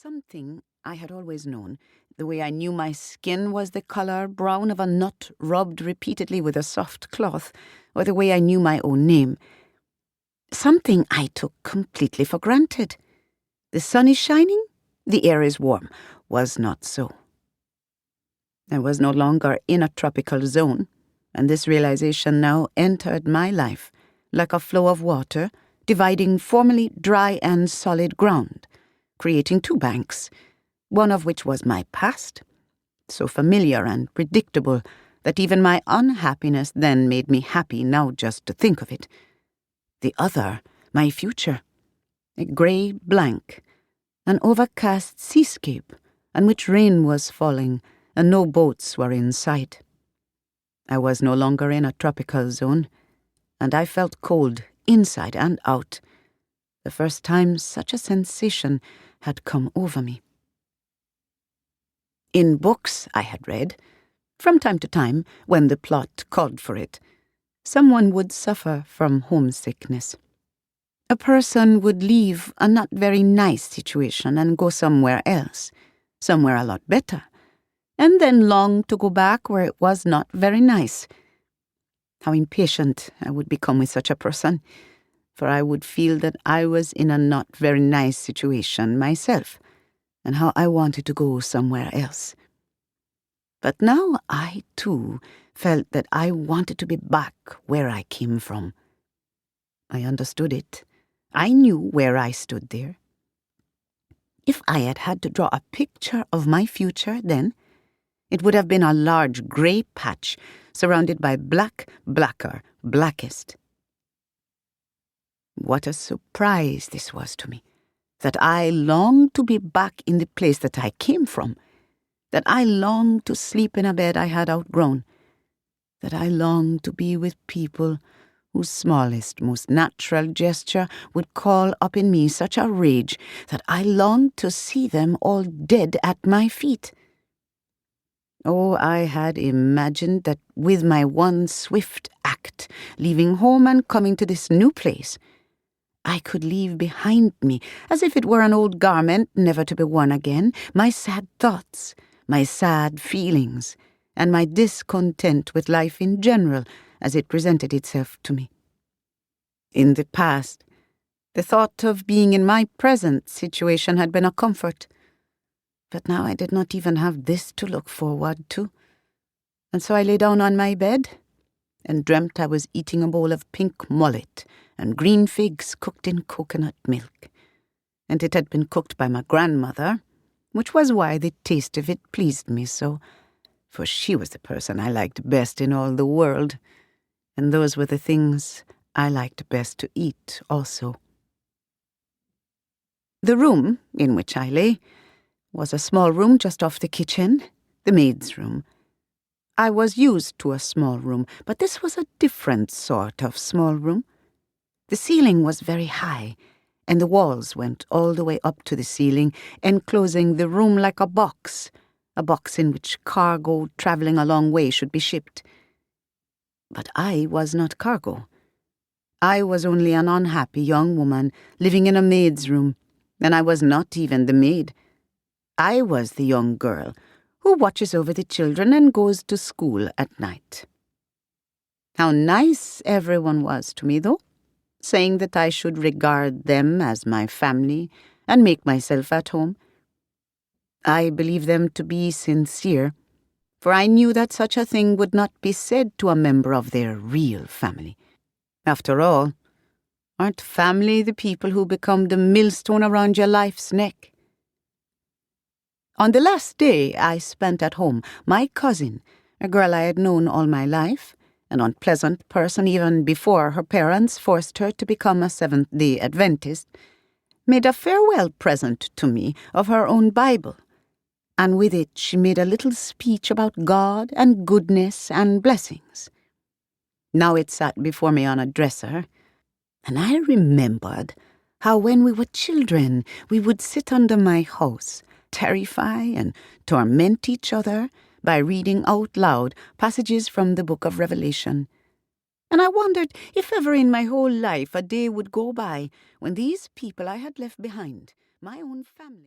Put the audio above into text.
Something I had always known, the way I knew my skin was the colour brown of a nut rubbed repeatedly with a soft cloth, or the way I knew my own name. Something I took completely for granted. The sun is shining, the air is warm, was not so. I was no longer in a tropical zone, and this realization now entered my life like a flow of water, dividing formerly dry and solid ground, creating two banks, one of which was my past, so familiar and predictable that even my unhappiness then made me happy now just to think of it. The other, my future, a grey blank, an overcast seascape on which rain was falling and no boats were in sight. I was no longer in a tropical zone, and I felt cold inside and out, the first time such a sensation had come over me. In books I had read, from time to time, when the plot called for it, someone would suffer from homesickness. A person would leave a not very nice situation and go somewhere else, somewhere a lot better, and then long to go back where it was not very nice. How impatient I would become with such a person, for I would feel that I was in a not very nice situation myself, and how I wanted to go somewhere else. But now I, too, felt that I wanted to be back where I came from. I understood it. I knew where I stood there. If I had had to draw a picture of my future then, it would have been a large grey patch surrounded by black, blacker, blackest. What a surprise this was to me, that I longed to be back in the place that I came from, that I longed to sleep in a bed I had outgrown, that I longed to be with people whose smallest, most natural gesture would call up in me such a rage that I longed to see them all dead at my feet. Oh, I had imagined that with my one swift act, leaving home and coming to this new place, I could leave behind me, as if it were an old garment never to be worn again, my sad thoughts, my sad feelings, and my discontent with life in general as it presented itself to me. In the past, the thought of being in my present situation had been a comfort, but now I did not even have this to look forward to, and so I lay down on my bed and dreamt I was eating a bowl of pink mullet and green figs cooked in coconut milk, and it had been cooked by my grandmother, which was why the taste of it pleased me so, for she was the person I liked best in all the world, and those were the things I liked best to eat also. The room in which I lay was a small room just off the kitchen, the maid's room. I was used to a small room, but this was a different sort of small room. The ceiling was very high, and the walls went all the way up to the ceiling, enclosing the room like a box in which cargo travelling a long way should be shipped. But I was not cargo. I was only an unhappy young woman living in a maid's room, and I was not even the maid. I was the young girl who watches over the children and goes to school at night. How nice everyone was to me, though, saying that I should regard them as my family and make myself at home. I believed them to be sincere, for I knew that such a thing would not be said to a member of their real family. After all, aren't family the people who become the millstone around your life's neck? On the last day I spent at home, my cousin, a girl I had known all my life, an unpleasant person even before her parents forced her to become a Seventh-day Adventist, made a farewell present to me of her own Bible, and with it she made a little speech about God and goodness and blessings. Now it sat before me on a dresser, and I remembered how when we were children we would sit under my house, terrify and torment each other by reading out loud passages from the book of Revelation. And I wondered if ever in my whole life a day would go by when these people I had left behind, my own family,